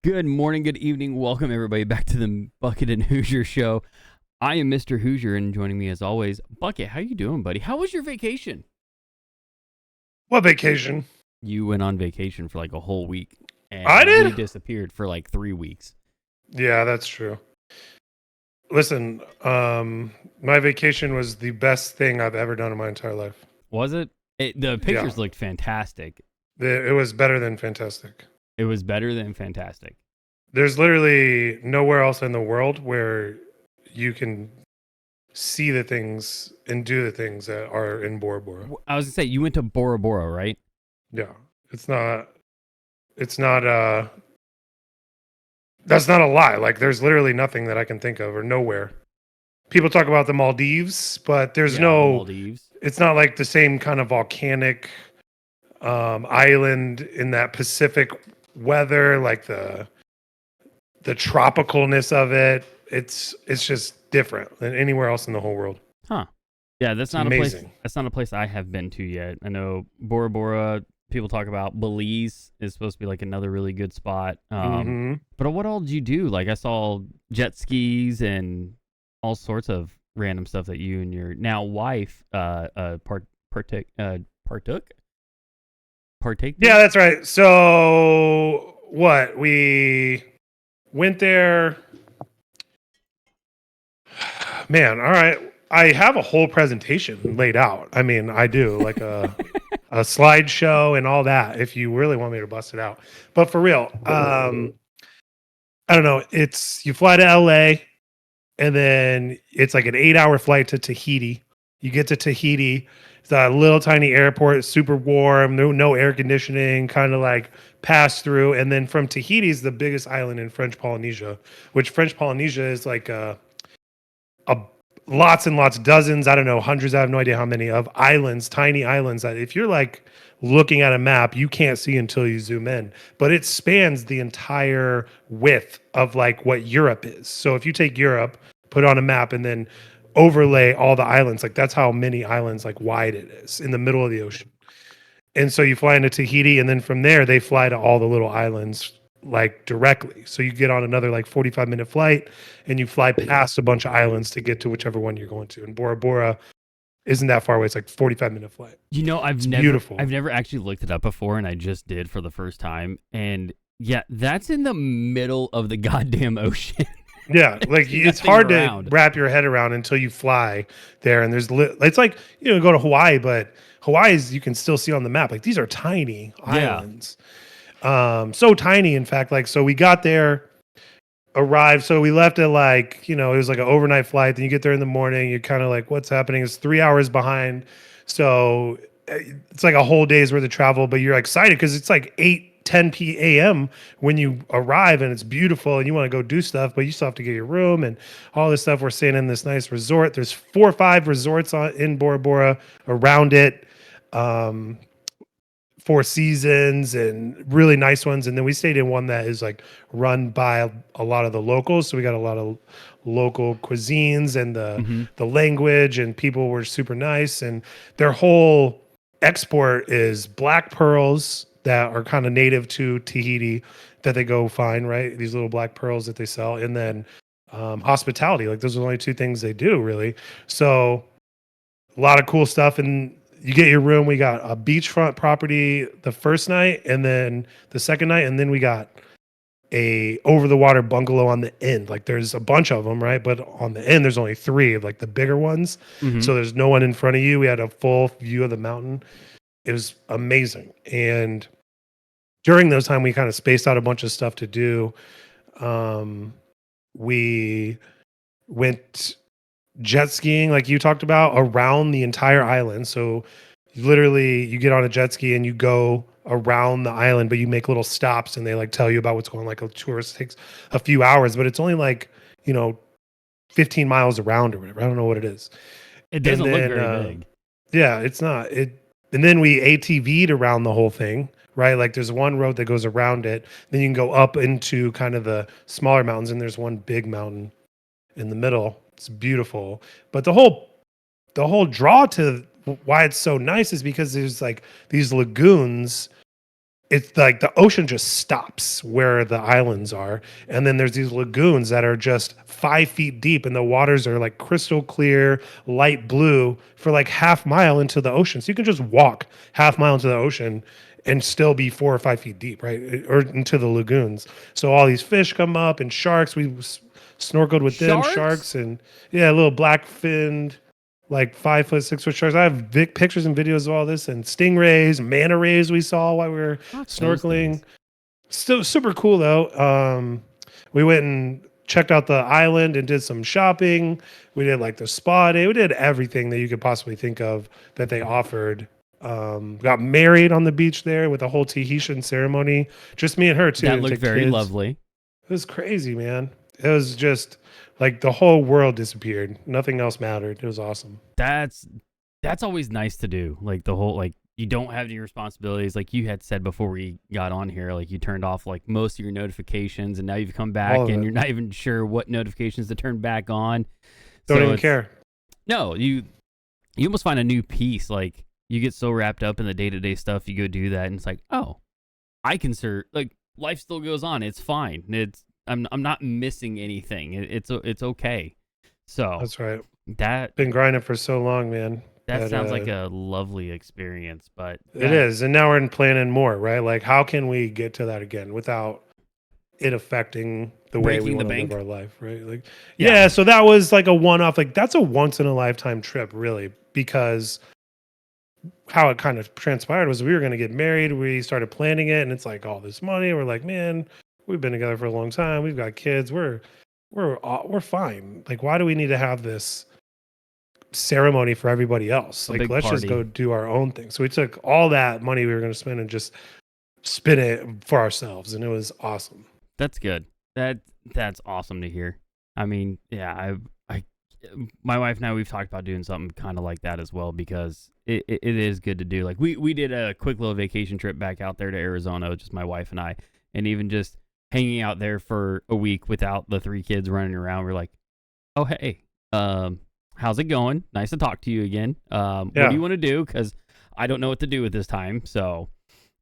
Good morning, good evening. Welcome, everybody, back to the Bucket and Hoosier Show. I am Mr. Hoosier, and joining me, as always, Bucket. How you doing, buddy? How was your vacation? What vacation? You went on vacation for like a whole week, and I did? we disappeared for like 3 weeks. Yeah, that's true. Listen, my vacation was the best thing I've ever done in my entire life. Was it? The pictures looked fantastic. It was better than fantastic. It was better than fantastic. There's literally nowhere else in the world where you can see the things and do the things that are in Bora Bora. I was going to say, you went to Bora Bora, right? Yeah. It's not, that's not a lie. Like, there's literally nothing that I can think of or nowhere. People talk about the Maldives, but there's the no, Maldives. It's not like the same kind of volcanic island in that Pacific weather, like the tropicalness of it. It's just different than anywhere else in the whole world. Huh. Yeah, that's not amazing. a place. That's not a place I have been to yet. I know Bora Bora. People talk about Belize is supposed to be like another really good spot. But what all did you do? Like, I saw jet skis and all sorts of random stuff that you and your now wife partook. Yeah, that's right. So what? We went there. Man, all right. I have a whole presentation laid out. I mean, I do like a slideshow and all that if you really want me to bust it out. But for real, I don't know. It's you fly to LA and then it's like an 8-hour flight to Tahiti. You get to Tahiti. It's a little tiny airport, super warm, no air conditioning, kind of like pass through. And then from Tahiti is the biggest island in French Polynesia, which French Polynesia is like a lots and lots, dozens, I don't know, hundreds, I have no idea how many of islands, tiny islands that if you're like looking at a map, you can't see until you zoom in. But it spans the entire width of like what Europe is. So if you take Europe, put it on a map, and then overlay all the islands, like that's how many islands like wide it is in the middle of the ocean. And so you fly into Tahiti, and then from there they fly to all the little islands like directly. So you get on another like 45-minute flight and you fly past a bunch of islands to get to whichever one you're going to. And Bora Bora isn't that far away. It's like 45-minute flight. You know, I've never actually looked it up before, and I just did for the first time. And yeah, that's in the middle of the goddamn ocean. Yeah, like it's hard to wrap your head around until you fly there. And it's like, you know, go to Hawaii, but Hawaii's you can still see on the map. Like these are tiny islands. So tiny, in fact, like, so we got there, arrived. So we left at like, you know, it was like an overnight flight. Then you get there in the morning. You're kind of like, what's happening? It's 3 hours behind. So it's like a whole day's worth of travel, but you're excited because it's like 10 p.m. when you arrive and it's beautiful and you want to go do stuff, but you still have to get your room and all this stuff. We're staying in this nice resort. There's 4 or 5 resorts in Bora Bora around it. 4 Seasons and really nice ones. And then we stayed in one that is like run by a lot of the locals. So we got a lot of local cuisines and the language, and people were super nice. And their whole export is black pearls that are kind of native to Tahiti that they go find, right? These little black pearls that they sell. And then hospitality, like those are the only 2 things they do really. So a lot of cool stuff. And you get your room. We got a beachfront property the first night, and then the second night, and then we got a over the water bungalow on the end. Like there's a bunch of them, right? But on the end, there's only 3 of like the bigger ones. So there's no one in front of you. We had a full view of the mountain. It was amazing. And during those time, we kind of spaced out a bunch of stuff to do. We went jet skiing, like you talked about, around the entire island. So literally you get on a jet ski and you go around the island, but you make little stops and they like tell you about what's going on. Like a tourist takes a few hours, but it's only like, you know, 15 miles around or whatever. I don't know what it is. It doesn't look very big. Yeah, it's not. And then we ATV'd around the whole thing, right? Like there's one road that goes around it. Then you can go up into kind of the smaller mountains, and there's one big mountain in the middle. It's beautiful. But the whole draw to why it's so nice is because there's like these lagoons it's like the ocean just stops where the islands are. And then there's these lagoons that are just 5 feet deep, and the waters are like crystal clear, light blue for like half mile into the ocean. So you can just walk half mile into the ocean and still be 4 or 5 feet deep, right? Or into the lagoons. So all these fish come up and sharks. We snorkeled with them, sharks, and yeah, little black finned, like 5 foot, 6 foot sharks. I have pictures and videos of all this, and stingrays, manta rays we saw while we were snorkeling. Still super cool though. We went and checked out the island and did some shopping. We did like the spa day. We did everything that you could possibly think of that they offered. Got married on the beach there with a whole Tahitian ceremony. Just me and her too. That looked very lovely. It was crazy, man. It was just like the whole world disappeared. Nothing else mattered. It was awesome. That's always nice to do. Like the whole, like, you don't have any responsibilities. Like you had said before we got on here, like you turned off like most of your notifications, and now you've come back and you're not even sure what notifications to turn back on. Don't even care. No, you almost find a new piece. Like you get so wrapped up in the day-to-day stuff, you go do that, and it's like, oh, I can like life still goes on. It's fine. I'm not missing anything. It's okay. So that's right. That been grinding for so long, man. That sounds like a lovely experience, but it is. And now we're planning more, right? Like, how can we get to that again without it affecting the way we want to live our life, right? Like, yeah. So that was like a one-off. Like, that's a once-in-a-lifetime trip, really, because how it kind of transpired was we were going to get married. We started planning it, and it's like all this money. We're like, man, we've been together for a long time. We've got kids. We're fine. Like, why do we need to have this ceremony for everybody else? Like, let's just go do our own thing. So we took all that money we were going to spend and just spin it for ourselves, and it was awesome. That's good. That's awesome to hear. I mean, yeah, I my wife and I, we've talked about doing something kind of like that as well, because it is good to do. Like we did a quick little vacation trip back out there to Arizona, just my wife and I, and even just hanging out there for a week without the 3 kids running around. We're like, oh, hey, how's it going? Nice to talk to you again. What do you want to do? Because I don't know what to do at this time. So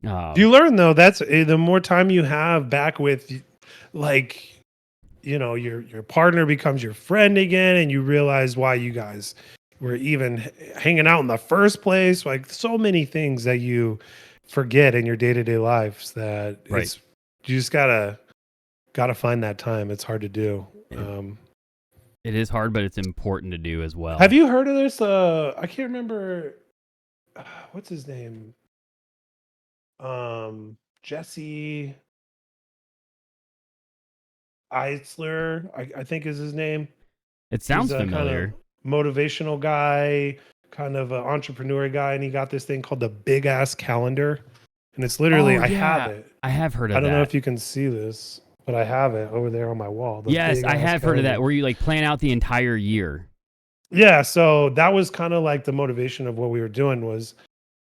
you learn, though, that's the more time you have back with, like, you know, your partner becomes your friend again, and you realize why you guys were even hanging out in the first place. Like, so many things that you forget in your day-to-day lives that you just gotta find that time. It's hard to do. It is hard, but it's important to do as well. Have you heard of this? I can't remember what's his name. Jesse Eisler, I think is his name. It sounds familiar. Kind of motivational guy, kind of an entrepreneur guy, and he got this thing called the Big Ass Calendar, and it's literally I have it. I have heard of that. I don't know if you can see this, but I have it over there on my wall. Yes, I have heard of that, where you like plan out the entire year. Yeah, so that was kind of like the motivation of what we were doing was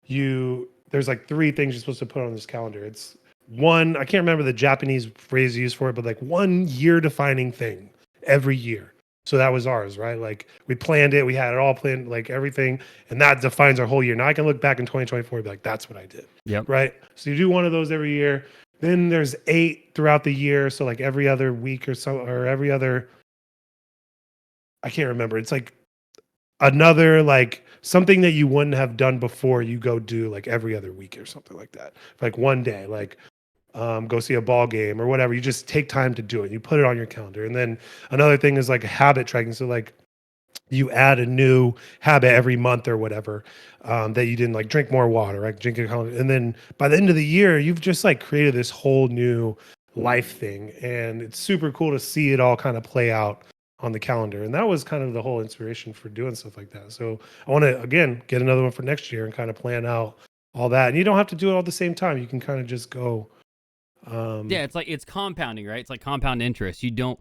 there's like 3 things you're supposed to put on this calendar. It's one, I can't remember the Japanese phrase used for it, but like 1 year defining thing every year. So that was ours, right? Like we planned it, we had it all planned, like everything, and that defines our whole year. Now I can look back in 2024 and be like, that's what I did. Yep. Right? So you do one of those every year. Then there's 8 throughout the year. So like every other week or so, or every other, I can't remember. It's like another, like something that you wouldn't have done before you go do like every other week or something like that. Like one day, like go see a ball game or whatever. You just take time to do it. You put it on your calendar. And then another thing is like habit tracking. So like you add a new habit every month or whatever that you didn't, like drink more water, right? Drink a calendar. And then by the end of the year, you've just like created this whole new life thing. And it's super cool to see it all kind of play out on the calendar. And that was kind of the whole inspiration for doing stuff like that. So I want to, again, get another one for next year and kind of plan out all that. And you don't have to do it all at the same time. You can kind of just go. Yeah, it's compounding, right? It's like compound interest. You don't,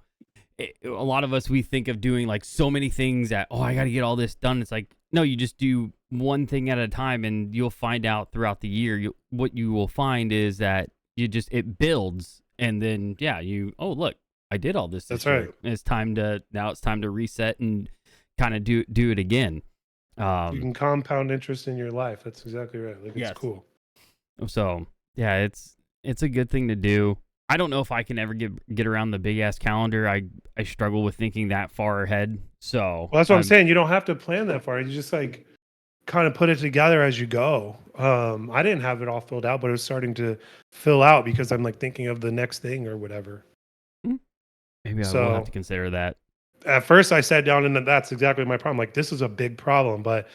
a lot of us, we think of doing like so many things that, I got to get all this done. It's like, no, you just do one thing at a time, and you'll find out throughout the year, what you will find is that it builds. And then, look, I did all this. That's year. right. It's time to reset and kind of do it again. You can compound interest in your life. That's exactly right. Like, it's cool. So yeah, It's a good thing to do. I don't know if I can ever get around the big ass calendar. I struggle with thinking that far ahead. So Well, that's what I'm saying. You don't have to plan that far. You just like kind of put it together as you go. I didn't have it all filled out, but it was starting to fill out because I'm like thinking of the next thing or whatever. Maybe I will have to consider that. At first I sat down and that's exactly my problem. Like, this is a big problem, but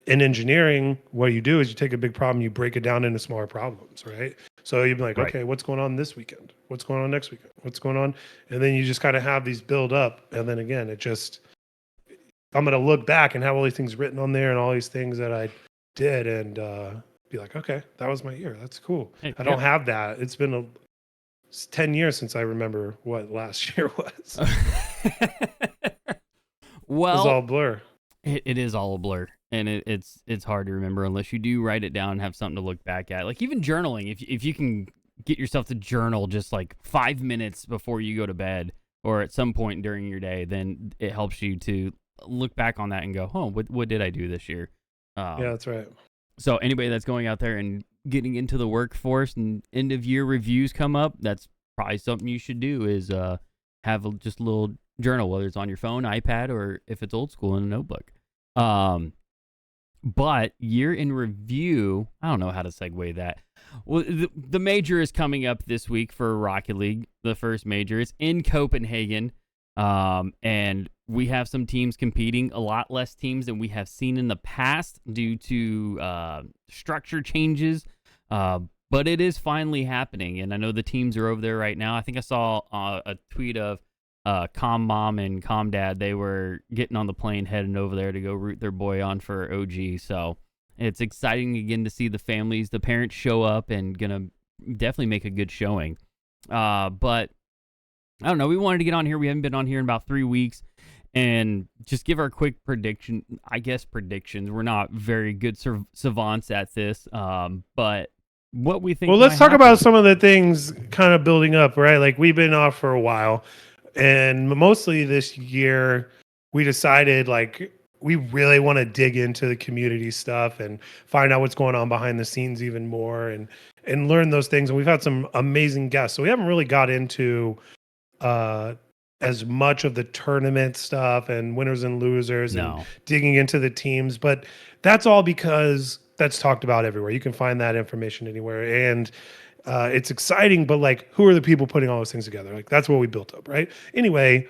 in engineering, what you do is you take a big problem, you break it down into smaller problems, right? So you'd be like, okay, what's going on this weekend? What's going on next weekend? What's going on? And then you just kind of have these build up. And then again, I'm going to look back and have all these things written on there and all these things that I did and be like, okay, that was my year. That's cool. I don't have that. It's 10 years since I remember what last year was. Well, it's all a blur. It is all a blur. And it's hard to remember unless you do write it down and have something to look back at. Like even journaling, if you can get yourself to journal just like 5 minutes before you go to bed or at some point during your day, then it helps you to look back on that and go, oh, what did I do this year? Yeah, that's right. So anybody that's going out there and getting into the workforce and end of year reviews come up, that's probably something you should do is have just a little journal, whether it's on your phone, iPad, or if it's old school in a notebook. But year in review, I don't know how to segue that. Well, the major is coming up this week for Rocket League. The first major is in Copenhagen. And we have some teams competing, a lot less teams than we have seen in the past due to structure changes. But it is finally happening. And I know the teams are over there right now. I think I saw a tweet of Com Mom and Com Dad. They were getting on the plane heading over there to go root their boy on for OG. So it's exciting again to see the families, the parents show up and gonna definitely make a good showing. But I don't know. We wanted to get on here. We haven't been on here in about 3 weeks and just give our quick predictions. We're not very good savants at this. But what we think. Well, let's talk about some of the things kind of building up, right? Like we've been off for a while. And mostly this year, we decided like we really want to dig into the community stuff and find out what's going on behind the scenes even more and learn those things. And we've had some amazing guests. So we haven't really got into as much of the tournament stuff and winners and losers and digging into the teams. But that's all because that's talked about everywhere. You can find that information anywhere. And it's exciting, but like, who are the people putting all those things together? Like, that's what we built up, right? Anyway,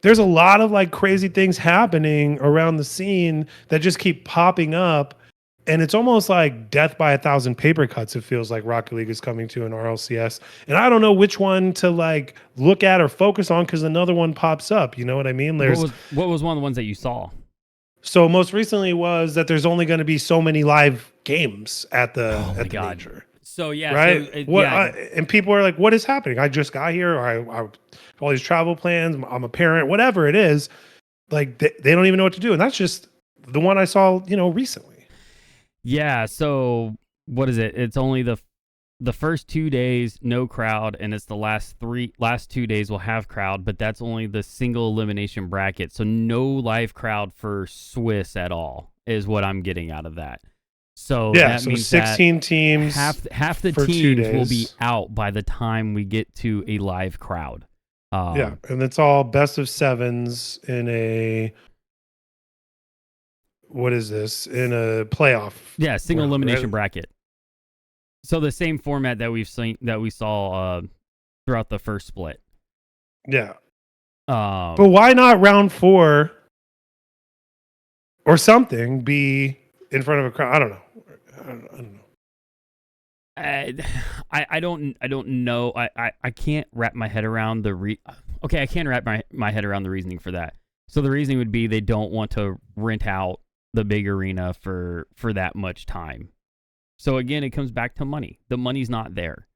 there's a lot of like crazy things happening around the scene that just keep popping up. And it's almost like death by 1,000 paper cuts. It feels like Rocket League is coming to an RLCS. And I don't know which one to like look at or focus on because another one pops up. You know what I mean? What was one of the ones that you saw? So most recently was that there's only going to be so many live games at the major. So yeah, right. So, and people are like, "What is happening? I just got here, or I all these travel plans. I'm a parent, whatever it is. Like they don't even know what to do." And that's just the one I saw, recently. Yeah. So what is it? It's only the first 2 days no crowd, and it's the last 2 days will have crowd, but that's only the single elimination bracket. So no live crowd for Swiss at all is what I'm getting out of that. So that means 16 teams. Half the teams will be out by the time we get to a live crowd. And it's all best of sevens in a what is this? In a playoff. Yeah, single elimination bracket. So the same format that we saw throughout the first split. Yeah. But why not round 4 or something be in front of a crowd? I don't know. I don't know. I can't wrap my head around I can wrap my head around the reasoning for that. So the reasoning would be they don't want to rent out the big arena for that much time. So again, it comes back to money. The money's not there.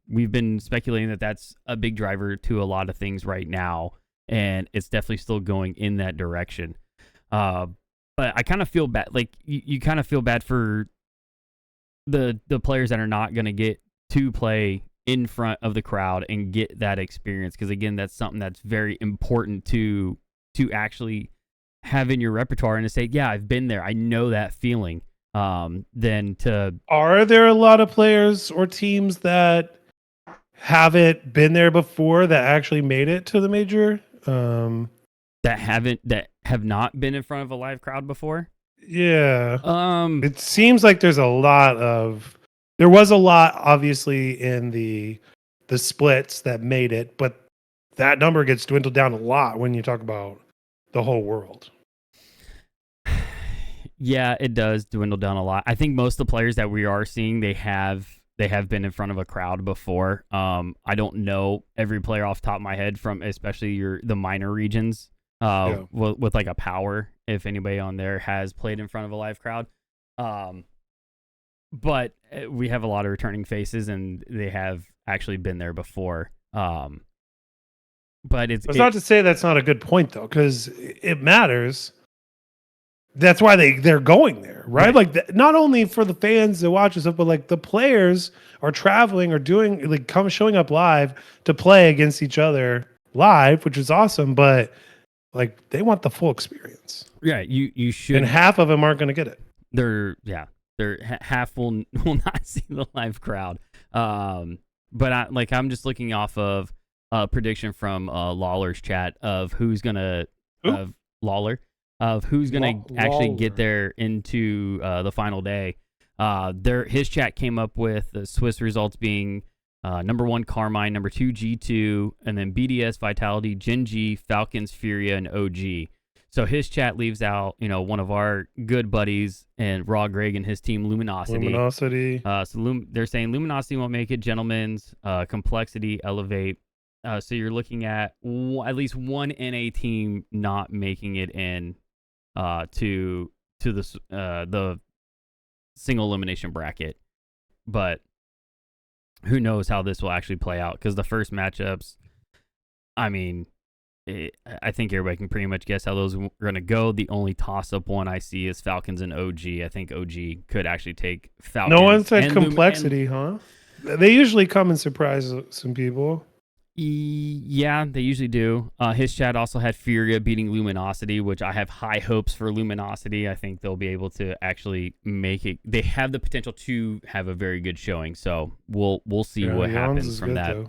We've been speculating that that's a big driver to a lot of things right now, and it's definitely still going in that direction. But I kind of feel bad. Like you kind of feel bad for the players that are not going to get to play in front of the crowd and get that experience. Because again, that's something that's very important to actually have in your repertoire and to say, yeah, I've been there. I know that feeling. than to. Are there a lot of players or teams that haven't been there before that actually made it to the major? That have not been in front of a live crowd before. Yeah. It seems like there was a lot obviously in the splits that made it, but that number gets dwindled down a lot when you talk about the whole world. Yeah, it does dwindle down a lot. I think most of the players that we are seeing, they have been in front of a crowd before. I don't know every player off the top of my head from especially the minor regions. With like a power, if anybody on there has played in front of a live crowd. But we have a lot of returning faces, and they have actually been there before. But it's not to say that's not a good point though, because it matters. That's why they're going there, right? Like not only for the fans to watch stuff, but like the players are traveling or doing like showing up live to play against each other live, which is awesome. But like they want the full experience. Yeah, you should. And half of them aren't going to get it. Half will not see the live crowd. But I'm just looking off of a prediction from Lawler's chat of who's gonna actually get there into the final day. His chat came up with the Swiss results being number 1 Carmine, number 2 G2, and then BDS, Vitality, Gen G, Falcons, Furia, and OG. So his chat leaves out, one of our good buddies and Raw Greg and his team, Luminosity. They're saying Luminosity won't make it. Gentlemen's, Complexity, Elevate. So you're looking at at least one NA team not making it in to the single elimination bracket. But who knows how this will actually play out? Because the first matchups, I mean, I think everybody can pretty much guess how those are going to go. The only toss-up one I see is Falcons and OG. I think OG could actually take Falcons. No one said Complexity, huh? They usually come and surprise some people. Yeah, they usually do. His chat also had Furia beating Luminosity, which I have high hopes for Luminosity. I think they'll be able to actually make it. They have the potential to have a very good showing. So we'll see what happens from that.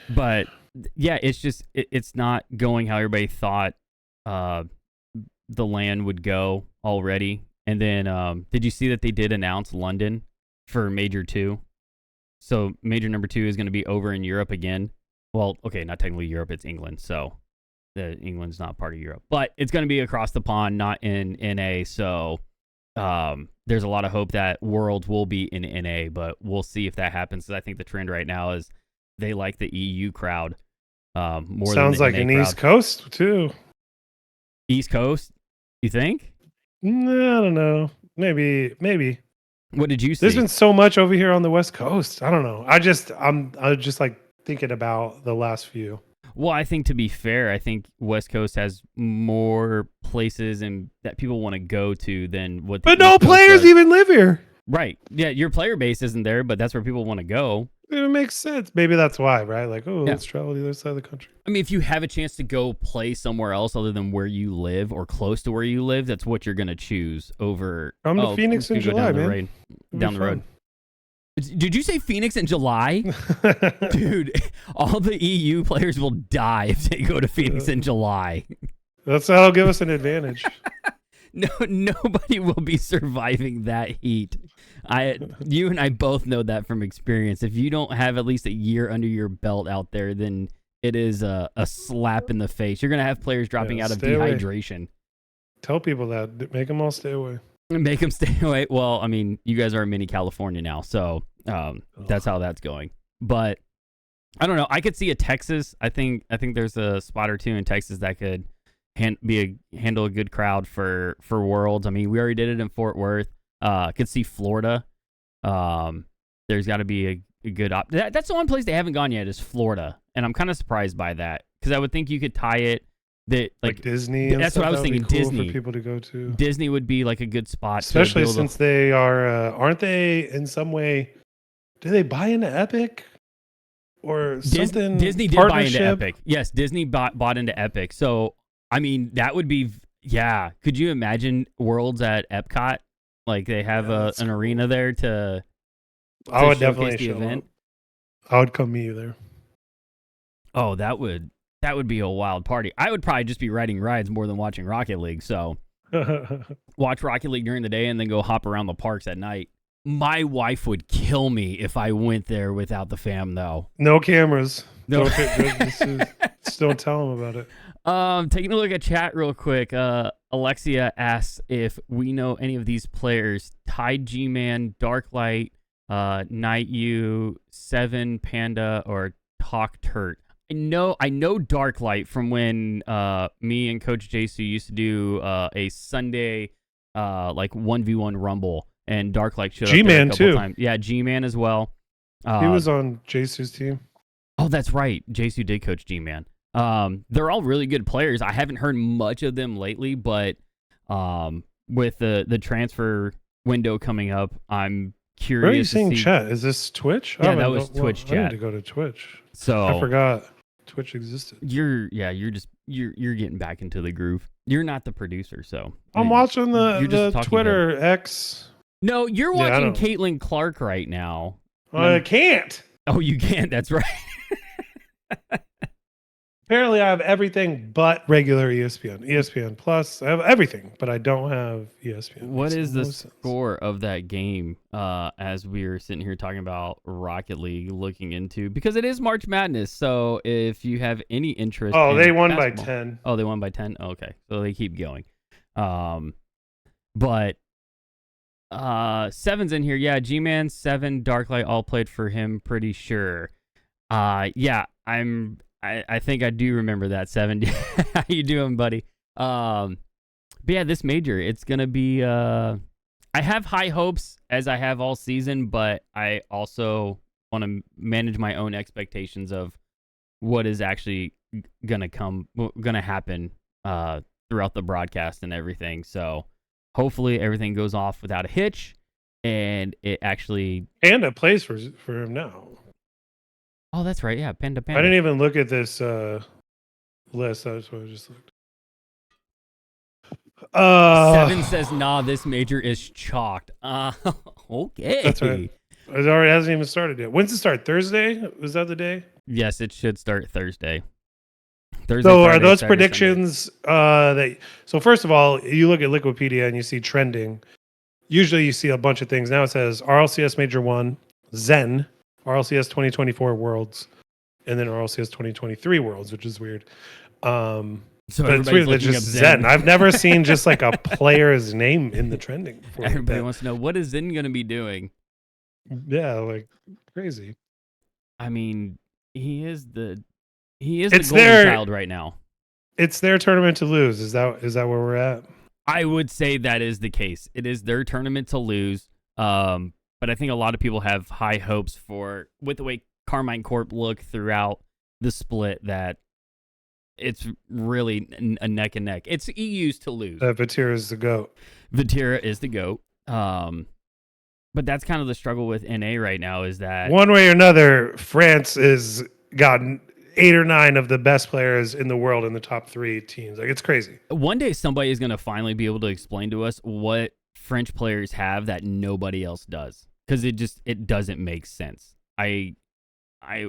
But yeah, it's just it's not going how everybody thought the LAN would go already. And then did you see that they did announce London for Major 2? So Major number 2 is going to be over in Europe again. Well, okay, not technically Europe, it's England. So England's not part of Europe. But it's going to be across the pond, not in NA. So there's a lot of hope that Worlds will be in NA, but we'll see if that happens. So I think the trend right now is they like the EU crowd more. Sounds than like an East Coast too. East Coast, you think? I don't know. Maybe. What did you see? There's been so much over here on the West Coast. I don't know. I'm just like thinking about the last few. Well, I think to be fair, I think West Coast has more places and that people want to go to than what. But no players even live here. Right. Yeah, your player base isn't there, but that's where people want to go. It makes sense. Maybe that's why, right? Like, let's travel to the other side of the country. I mean, if you have a chance to go play somewhere else other than where you live or close to where you live, that's what you're going to choose over. Come to Phoenix in July, man. Down the road. Did you say Phoenix in July? Dude, all the EU players will die if they go to Phoenix in July. That'll give us an advantage. No, nobody will be surviving that heat. You and I both know that from experience. If you don't have at least a year under your belt out there, then it is a slap in the face. You're going to have players dropping out of dehydration. Away. Tell people that. Make them all stay away. Make them stay away. Well, I mean, you guys are in mini California now, so that's how that's going. But I don't know. I could see a Texas. I think there's a spot or two in Texas that could handle a good crowd for Worlds. I mean, we already did it in Fort Worth. I could see Florida. There's got to be a good that's the one place they haven't gone yet is Florida, and I'm kind of surprised by that because I would think you could tie it that like Disney. That's what I was thinking. Cool Disney for people to go to. Disney would be like a good spot, especially since they are. Aren't they in some way? Do they buy into Epic? Or something? Disney did buy into Epic. Yes, Disney bought into Epic. So I mean, that would be Yeah. Could you imagine Worlds at Epcot? Like they have an arena there to I would showcase definitely the show event. up. I would come meet you there. Oh, that would be a wild party. I would probably just be riding rides more than watching Rocket League. So watch Rocket League during the day and then go hop around the parks at night. My wife would kill me if I went there without the fam, though. No cameras. No. Just don't tell them about it. Taking a look at chat real quick. Alexia asks if we know any of these players: Tide G-Man, Darklight, Night U, Seven Panda, or Talk Turt. I know Darklight from when me and Coach JC used to do a Sunday like 1v1 Rumble, and Darklight showed up there a couple too. times. Yeah, G-Man as well. He was on JC's team. Oh, that's right. JC did coach G-Man. They're all really good players. I haven't heard much of them lately, but with the transfer window coming up, I'm curious. Where are you seeing chat? Is this Twitch? Yeah, that was Twitch chat. I need to go to Twitch. So I forgot Twitch existed. You're getting back into the groove. You're not the producer, so I'm watching the Twitter X. No, you're watching Caitlin Clark right now. I can't. Oh, you can't. That's right. Apparently, I have everything but regular ESPN. ESPN Plus. I have everything, but I don't have ESPN. What is the score of that game as we're sitting here talking about Rocket League looking into? Because it is March Madness, so if you have any interest in they won basketball, by 10. Oh, they won by 10? Okay, so they keep going. But Seven's in here. Yeah, G-Man, Seven, Darklight all played for him, pretty sure. Yeah, I think I do remember that, Seven. How you doing, buddy? But yeah, this major, it's gonna be. I have high hopes as I have all season, but I also want to manage my own expectations of what is actually gonna happen throughout the broadcast and everything. So hopefully everything goes off without a hitch, and it actually. Panda plays for him now. Oh, that's right. Yeah, Panda. I didn't even look at this list. That's what I just looked. Seven says, "Nah, this major is chalked." Okay. That's right. It already hasn't even started yet. When's it start? Thursday? Was that the day? Yes, it should start Thursday. So Friday, are those Saturday, predictions So first of all, you look at Liquipedia and you see trending. Usually you see a bunch of things. Now it says RLCS Major 1, Zen, RLCS 2024 Worlds, and then RLCS 2023 Worlds, which is weird. So but it's weird that just Zen. I've never seen just like a player's name in the trending before. Everybody wants to know, what is Zen going to be doing? Yeah, like crazy. I mean, he is the golden child right now. It's their tournament to lose. Is that where we're at? I would say that is the case. It is their tournament to lose. But I think a lot of people have high hopes with the way Carmine Corp look throughout the split, that it's really a neck and neck. It's EU's to lose. Vatira is the GOAT. Vatira is the GOAT. But that's kind of the struggle with NA right now, is that one way or another, France has gotten 8 or 9 of the best players in the world in the top 3 teams. Like, it's crazy. One day somebody is going to finally be able to explain to us what French players have that nobody else does, because it doesn't make sense. I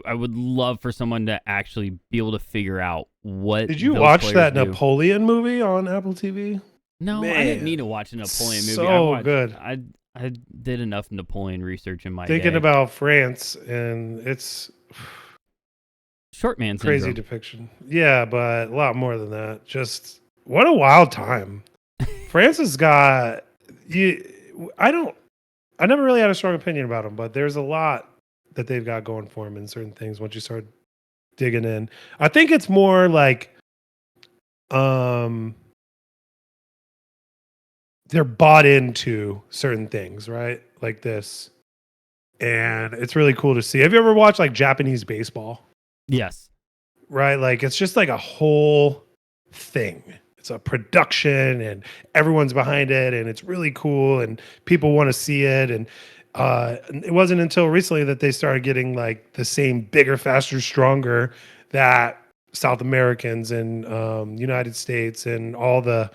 would love for someone to actually be able to figure out what. Did you watch that Napoleon movie on Apple TV? No, man, I didn't need to watch a Napoleon movie. So good. I did enough Napoleon research in my thinking day. About France, and it's short man syndrome. Crazy depiction. Yeah, but a lot more than that. Just what a wild time. France has got I never really had a strong opinion about them, but there's a lot that they've got going for them in certain things once you start digging in. I think it's more like they're bought into certain things, right? Like this. And it's really cool to see. Have you ever watched like Japanese baseball? Yes. Right? Like it's just like a whole thing. It's a production and everyone's behind it, and it's really cool and people want to see it. And it wasn't until recently that they started getting like the same bigger, faster, stronger that South Americans and United States and all the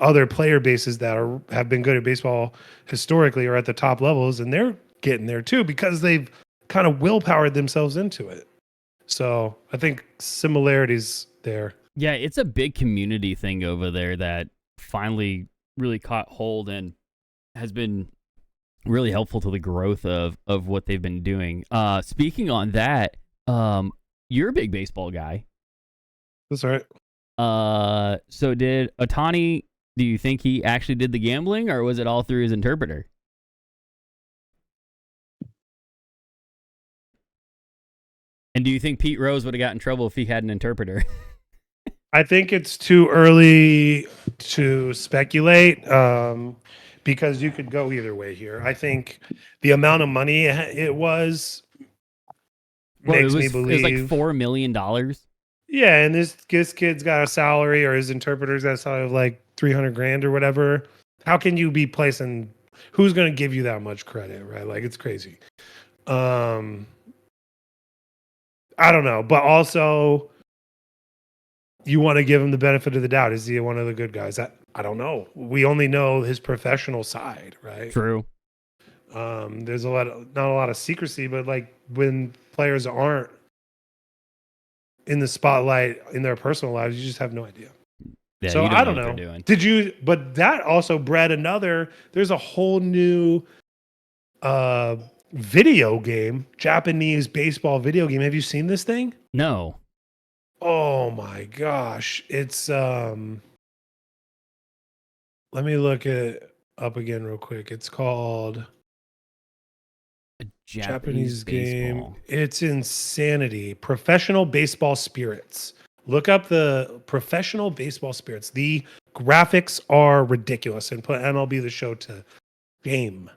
other player bases that have been good at baseball historically or at the top levels, and they're getting there too because they've kind of willpowered themselves into it. So I think similarities there. Yeah, it's a big community thing over there that finally really caught hold and has been really helpful to the growth of what they've been doing. Speaking on that, you're a big baseball guy. That's all right. So did Ohtani, do you think he actually did the gambling, or was it all through his interpreter? And do you think Pete Rose would have got in trouble if he had an interpreter? I think it's too early to speculate because you could go either way here. I think the amount of money it was makes me believe it was like $4 million. Yeah, and this kid's got a salary, or his interpreter's got a salary of like $300,000 or whatever. How can you be placing? Who's going to give you that much credit, right? Like, it's crazy. I don't know, but also you want to give him the benefit of the doubt. Is he one of the good guys? I don't know. We only know his professional side, right? True. There's not a lot of secrecy, but like when players aren't in the spotlight in their personal lives, you just have no idea. Yeah, so I don't know. But that also bred there's a whole new video game, Japanese baseball video game. Have you seen this thing? No. Oh my gosh. It's let me look it up again real quick. It's called a Japanese game. It's insanity. Professional Baseball Spirits. Look up the Professional Baseball Spirits. The graphics are ridiculous, and put MLB The Show to shame.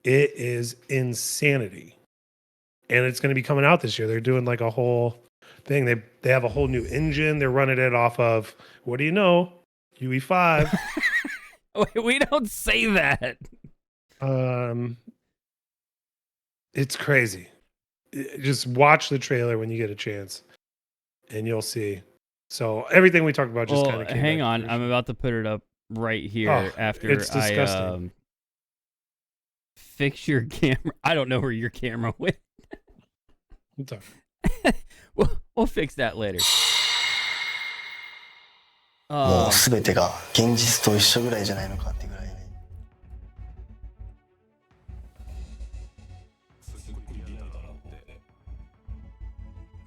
It is insanity. And it's going to be coming out this year. They're doing like a whole thing. They have a whole new engine. They're running it off of, what do you know? UE5. Wait, we don't say that. It's crazy. Just watch the trailer when you get a chance, and you'll see. So everything we talked about just kind of came. Hang on, I'm about to put it up right here after it's disgusting. I fix your camera. I don't know where your camera went. It's all right. We'll fix that later. もう全てが現実と一緒ぐらいじゃないのかってぐらいね。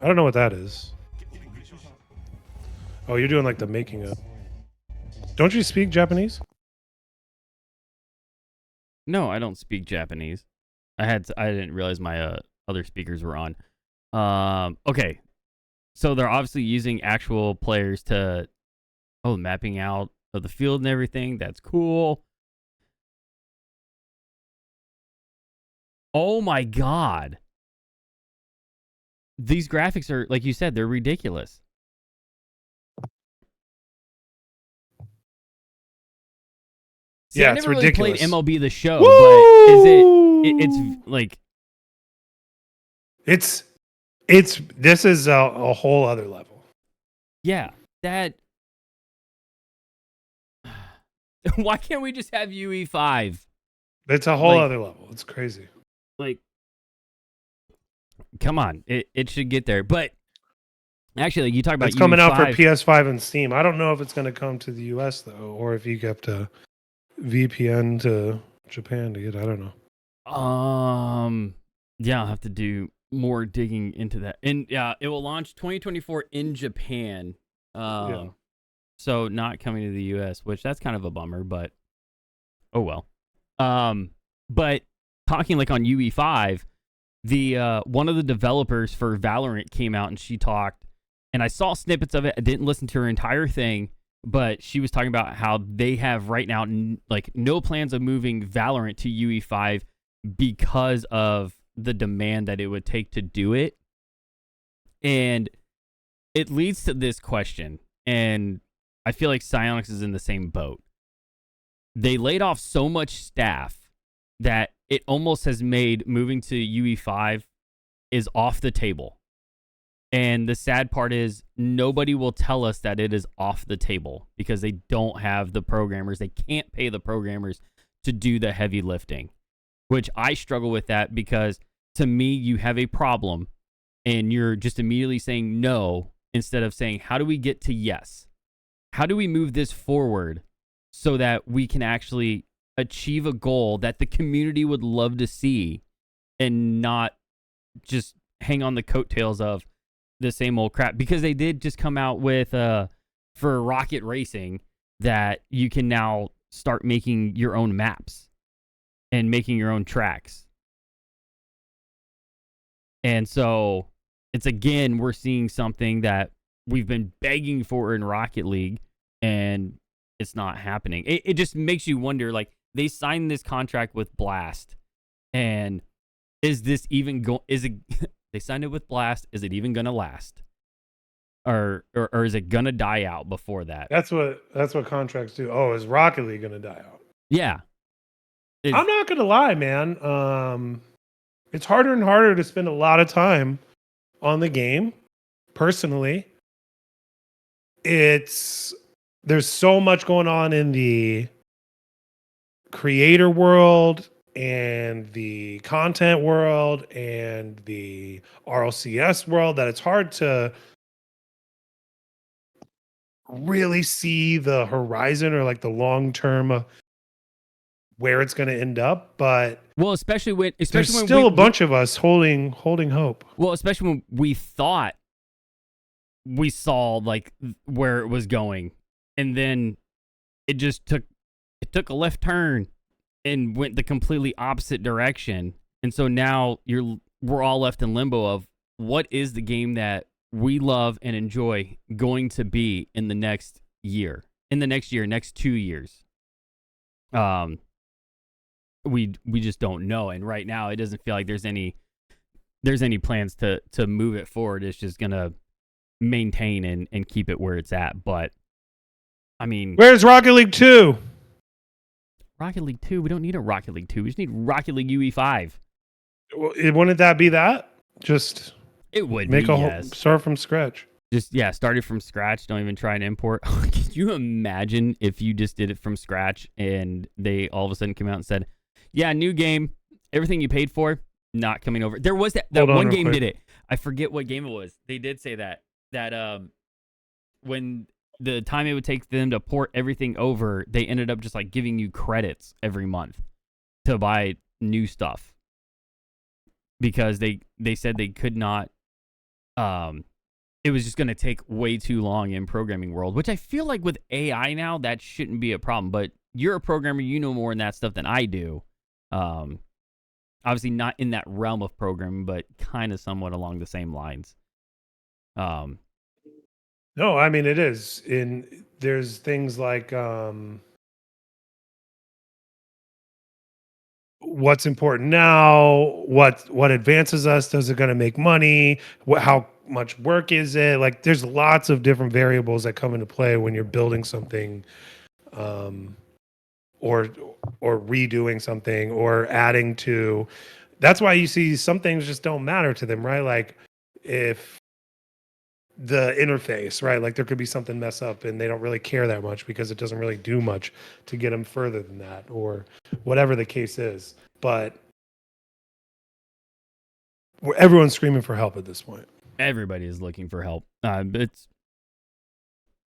I don't know what that is. Oh, you're doing like the making of. Don't you speak Japanese? No, I don't speak Japanese. I didn't realize my other speakers were on. Okay. So they're obviously using actual players to mapping out of the field and everything. That's cool. Oh my god. These graphics are, like you said, they're ridiculous. See, yeah, I it's never ridiculous. Really played MLB The Show, Woo! but it's like this is a whole other level. Yeah, that. Why can't we just have UE5? It's a whole other level. It's crazy. Like, come on, it should get there. But actually, you talk about it's coming out for UE5. PS5 and Steam. I don't know if it's going to come to the US though, or if you have to VPN to Japan to get. I don't know. Yeah, I'll have to do more digging into that. And yeah, it will launch 2024 in Japan. So not coming to the US, which that's kind of a bummer, but oh well. But talking like on UE5, the one of the developers for Valorant came out and she talked, and I saw snippets of it. I didn't listen to her entire thing, but she was talking about how they have right now no plans of moving Valorant to UE5 because of the demand that it would take to do it. And it leads to this question, and I feel like Psyonix is in the same boat. They laid off so much staff that it almost has made moving to UE5 is off the table. And the sad part is nobody will tell us that it is off the table because they don't have the programmers. They can't pay the programmers to do the heavy lifting, which I struggle with that because to me, you have a problem and you're just immediately saying no instead of saying, how do we get to yes? How do we move this forward so that we can actually achieve a goal that the community would love to see and not just hang on the coattails of the same old crap? Because they did just come out with for rocket racing that you can now start making your own maps and making your own tracks. And so it's again, we're seeing something that we've been begging for in Rocket League and it's not happening. It just makes you wonder, like, they signed this contract with Blast and is this even they signed it with Blast. Is it even going to last? Or is it going to die out before that? That's what contracts do. Oh, is Rocket League going to die out? Yeah. I'm not going to lie, man. It's harder and harder to spend a lot of time on the game. Personally, there's so much going on in the creator world and the content world and the RLCS world that it's hard to really see the horizon or like the long term where it's going to end up. But especially when still a bunch of us holding hope. Well, especially when we thought we saw like where it was going, and then it just took a left turn and went the completely opposite direction. And so now we're all left in limbo of what is the game that we love and enjoy going to be in the next year, next 2 years. We just don't know. And right now it doesn't feel like there's any plans to move it forward. It's just going to maintain and keep it where it's at. But I mean, where's Rocket League 2? Rocket League 2? We don't need a Rocket League 2. We just need Rocket League UE5. Well, wouldn't that be that? Just it would make be, a yes. whole, start from scratch. Just started from scratch. Don't even try and import. Could you imagine if you just did it from scratch and they all of a sudden came out and said, "Yeah, new game. Everything you paid for, not coming over." There was that one game quick. Did it. I forget what game it was. They did say that when the time it would take them to port everything over, they ended up just like giving you credits every month to buy new stuff because they said they could not. It was just going to take way too long in programming world, which I feel like with AI now that shouldn't be a problem. But you're a programmer, you know more in that stuff than I do. Obviously not in that realm of programming, but kind of somewhat along the same lines. No, I mean it is. There's things like what's important now, what advances us, does it going to make money, how much work is it? Like there's lots of different variables that come into play when you're building something or redoing something or adding to. That's why you see some things just don't matter to them, right? Like if the interface, right? Like there could be something mess up and they don't really care that much because it doesn't really do much to get them further than that or whatever the case is. But everyone's screaming for help at this point. Everybody is looking for help. It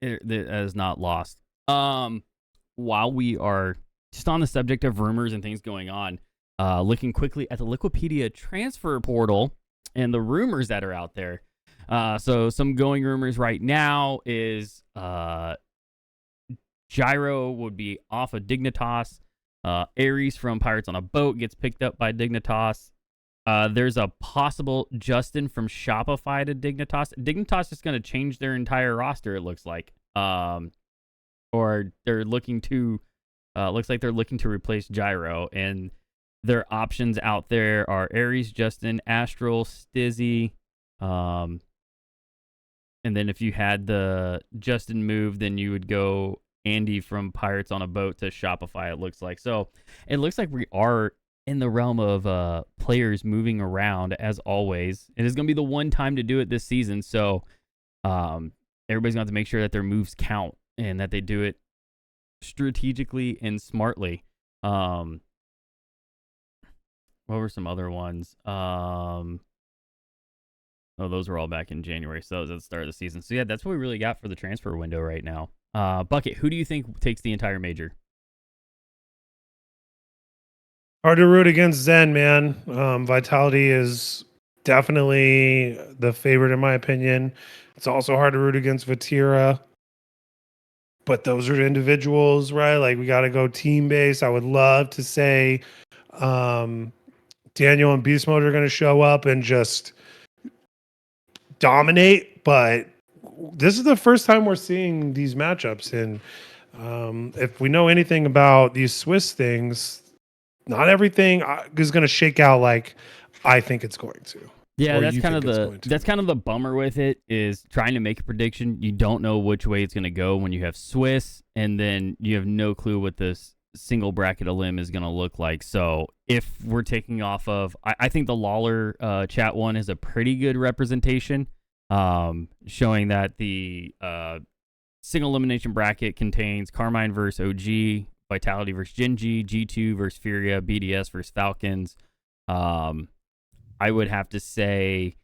is not lost. While we are just on the subject of rumors and things going on, looking quickly at the Liquipedia transfer portal and the rumors that are out there. So some going rumors right now is Gyro would be off of Dignitas. Ares from Pirates on a Boat gets picked up by Dignitas. There's a possible Justin from Shopify to Dignitas. Dignitas is going to change their entire roster, it looks like. Or they're looking to, looks like they're looking to replace Gyro. And their options out there are Ares, Justin, Astral, Stizzy. And then if you had the Justin move, then you would go Andy from Pirates on a Boat to Shopify, it looks like. So it looks like we are in the realm of players moving around, as always. It is going to be the one time to do it this season, so everybody's going to have to make sure that their moves count and that they do it strategically and smartly. What were some other ones? Those were all back in January, so that was at the start of the season. So, yeah, that's what we really got for the transfer window right now. Bucket, who do you think takes the entire major? Hard to root against Zen, man. Vitality is definitely the favorite in my opinion. It's also hard to root against Vatira. But those are individuals, right? Like, we got to go team base. I would love to say Daniel and Beast Mode are going to show up and just dominate, but this is the first time we're seeing these matchups, and if we know anything about these Swiss things, not everything is going to shake out like I think it's going to. Yeah, that's kind of the bummer with it, is trying to make a prediction. You don't know which way it's going to go when you have Swiss, and then you have no clue what this single bracket elim is going to look like. So if we're taking off of, I think the Lawler chat one is a pretty good representation, showing that the single elimination bracket contains Carmine versus OG, Vitality versus Genji, G2 versus Furia, BDS versus Falcons. I would have to say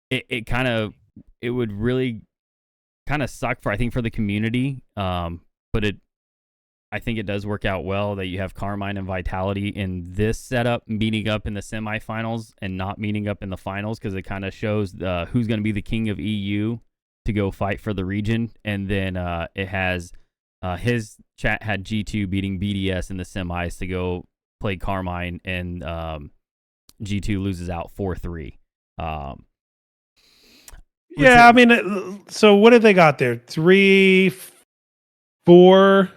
it would really kind of suck for the community, but I think it does work out well that you have Carmine and Vitality in this setup meeting up in the semifinals and not meeting up in the finals, because it kind of shows who's going to be the king of EU to go fight for the region. And then it has his chat had G2 beating BDS in the semis to go play Carmine, and G2 loses out 4-3. Yeah, I mean, so what have they got there? 3, 4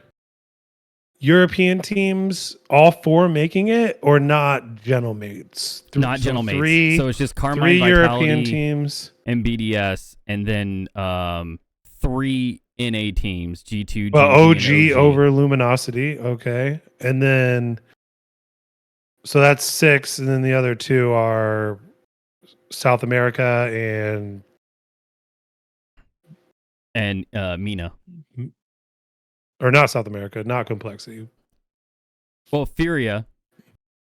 European teams, all 4 making it, or not gentlemates? Not gentlemates. So it's just Carmine, 3 Vitality, European teams, and BDS, and then 3 NA teams, G2, well, GG, OG over Luminosity, okay. And then, so that's 6, and then the other 2 are South America and Mina. Or not South America, not Complexity. Well, Furia.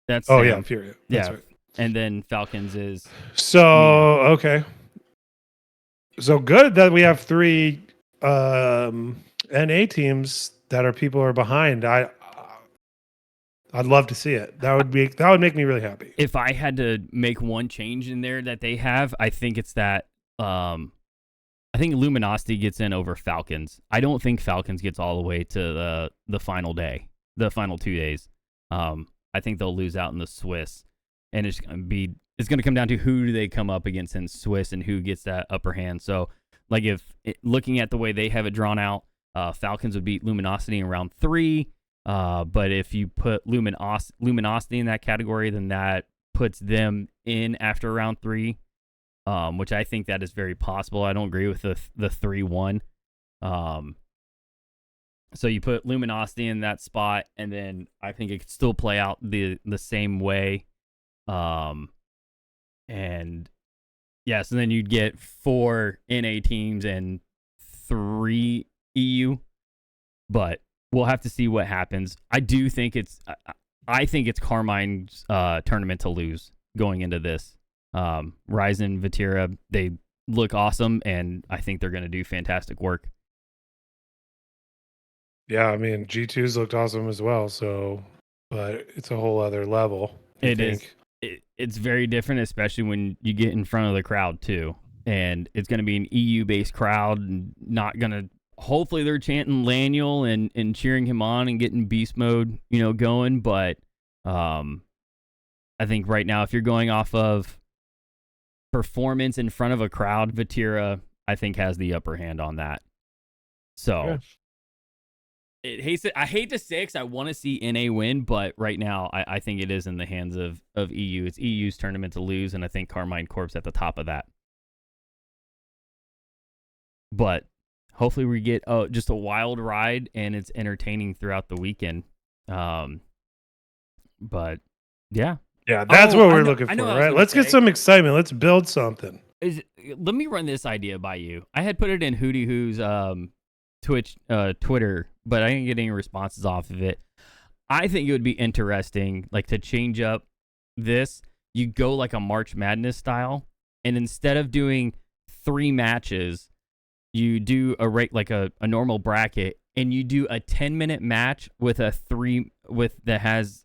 That's yeah, Furia. That's right. And then Falcons is so Mina. Okay. So good that we have 3 NA teams that people are behind. I'd love to see it. That would make me really happy. If I had to make one change in there that they have, I think it's that I think Luminosity gets in over Falcons. I don't think Falcons gets all the way to the final day, the final 2 days. I think they'll lose out in the Swiss, and it's going to come down to who do they come up against in Swiss and who gets that upper hand. So, like, looking at the way they have it drawn out, Falcons would beat Luminosity in round 3. But if you put Luminosity in that category, then that puts them in after round 3. Which I think that is very possible. I don't agree with the 3-1. So you put Luminosity in that spot, and then I think it could still play out the same way. And yeah, so then you'd get 4 NA teams and 3 EU. But we'll have to see what happens. I think it's Carmine's tournament to lose going into this. Ryzen, Vatira, they look awesome, and I think they're going to do fantastic work. Yeah, I mean, G2's looked awesome as well, so, but it's a whole other level. It's very different, especially when you get in front of the crowd, too. And it's going to be an EU-based crowd, and not going to, hopefully they're chanting Laniel and cheering him on and getting beast mode, going, but I think right now, if you're going off of performance in front of a crowd, Vatira, I think, has the upper hand on that. So I hate to say it, 'cause I want to see NA win, but right now I think it is in the hands of EU. It's EU's tournament to lose, and I think Carmine Corp's at the top of that. But hopefully we get just a wild ride, and it's entertaining throughout the weekend. But Yeah. Yeah, that's what we're know- looking I for, know what I was right? gonna Let's get say. some excitement. Let's build something. Let me run this idea by you. I had put it in Hootie Who's Twitter, but I didn't get any responses off of it. I think it would be interesting, like, to change up this. You go like a March Madness style, and instead of doing 3 matches, you do a normal bracket, and you do a 10-minute match with that has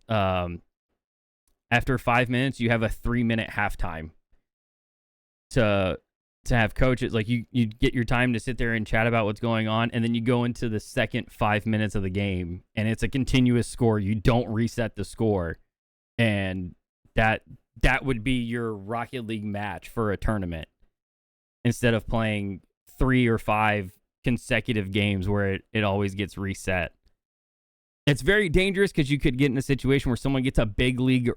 after 5 minutes you have a 3-minute halftime to have coaches, like, you get your time to sit there and chat about what's going on, and then you go into the second 5 minutes of the game, and it's a continuous score. You don't reset the score, and that would be your Rocket League match for a tournament, instead of playing 3 or 5 consecutive games where it always gets reset. It's very dangerous because you could get in a situation where someone gets a big lead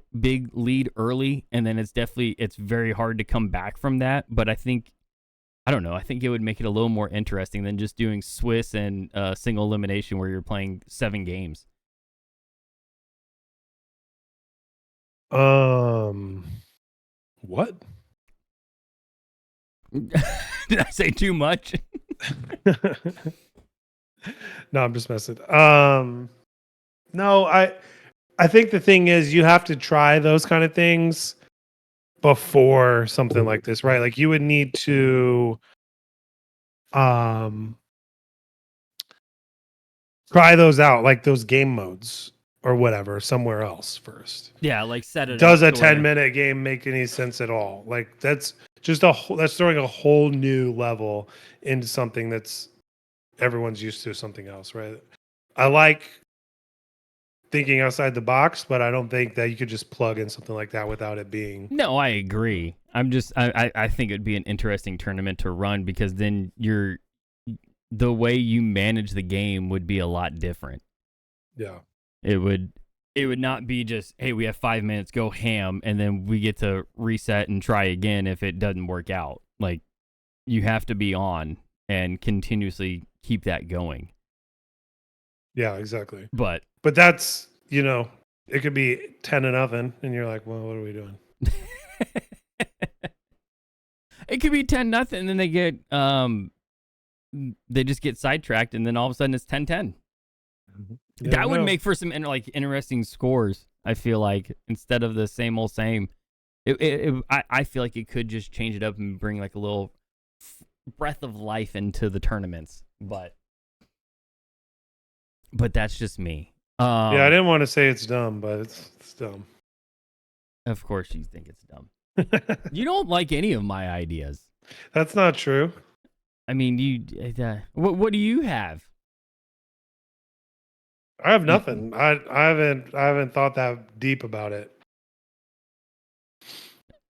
early, and then it's very hard to come back from that. But I think it would make it a little more interesting than just doing Swiss and single elimination where you're playing 7 games. What? Did I say too much? No, I'm just messing. No, I think the thing is you have to try those kind of things before something like this, right? Like, you would need to try those out, like those game modes or whatever, somewhere else first. Yeah, like set it Does up. a 10-minute game make any sense at all? Like, that's just that's throwing a whole new level into something that's everyone's used to, something else, right? I like thinking outside the box, but I don't think that you could just plug in something like that without it being. No, I agree. I think it'd be an interesting tournament to run, because then the way you manage the game would be a lot different. Yeah. It would not be just, hey, we have 5 minutes, go ham, and then we get to reset and try again if it doesn't work out. Like, you have to be on and continuously keep that going. Yeah, exactly. But that's, it could be 10-0, and you're like, well, what are we doing? it could be 10-0, and then they just get sidetracked, and then all of a sudden it's 10-10. That would make for some interesting scores. I feel like, instead of the same old same, I feel like it could just change it up and bring like a little breath of life into the tournaments. But that's just me. Yeah, I didn't want to say it's dumb, but it's dumb. Of course, you think it's dumb. You don't like any of my ideas. That's not true. I mean, what do you have? I have nothing. I haven't thought that deep about it.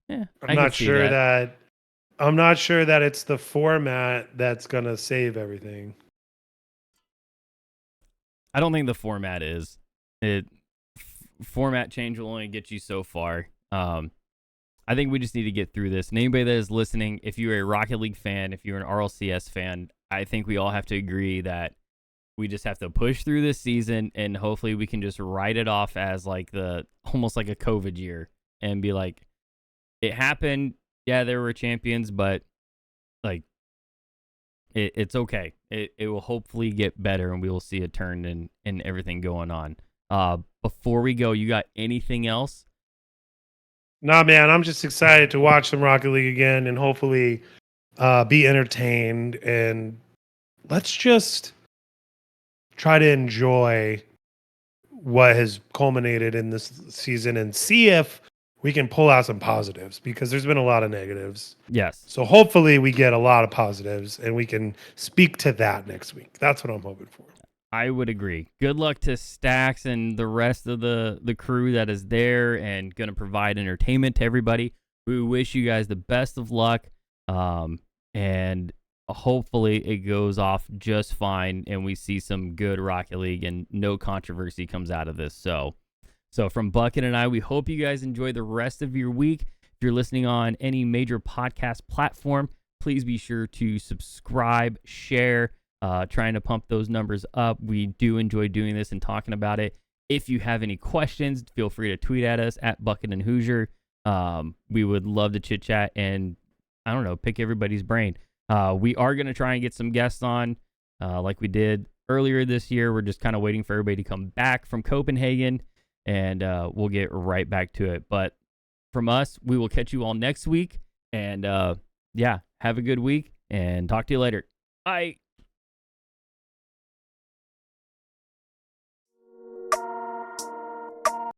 Yeah, I'm not sure that it's the format that's gonna save everything. I don't think the format is. Format change will only get you so far. I think we just need to get through this. And anybody that is listening, if you're a Rocket League fan, if you're an RLCS fan, I think we all have to agree that we just have to push through this season, and hopefully we can just write it off as like almost like a COVID year, and be like, it happened. Yeah, there were champions, but like it's okay. It will hopefully get better, and we will see a turn in everything going on. Before we go, you got anything else? Nah, man, I'm just excited to watch some Rocket League again, and hopefully be entertained, and let's just try to enjoy what has culminated in this season and see if we can pull out some positives, because there's been a lot of negatives. Yes. So hopefully we get a lot of positives, and we can speak to that next week. That's what I'm hoping for. I would agree. Good luck to Stax and the rest of the crew that is there and going to provide entertainment to everybody. We wish you guys the best of luck, and hopefully it goes off just fine, and we see some good Rocket League and no controversy comes out of this. So from Bucket and I, we hope you guys enjoy the rest of your week. If you're listening on any major podcast platform, please be sure to subscribe, share, trying to pump those numbers up. We do enjoy doing this and talking about it. If you have any questions, feel free to tweet at us at Bucket and Hoosier. We would love to chit chat and, I don't know, pick everybody's brain. We are going to try and get some guests on like we did earlier this year. We're just kind of waiting for everybody to come back from Copenhagen, and we'll get right back to it. But from us, we will catch you all next week. And yeah, have a good week and talk to you later. Bye.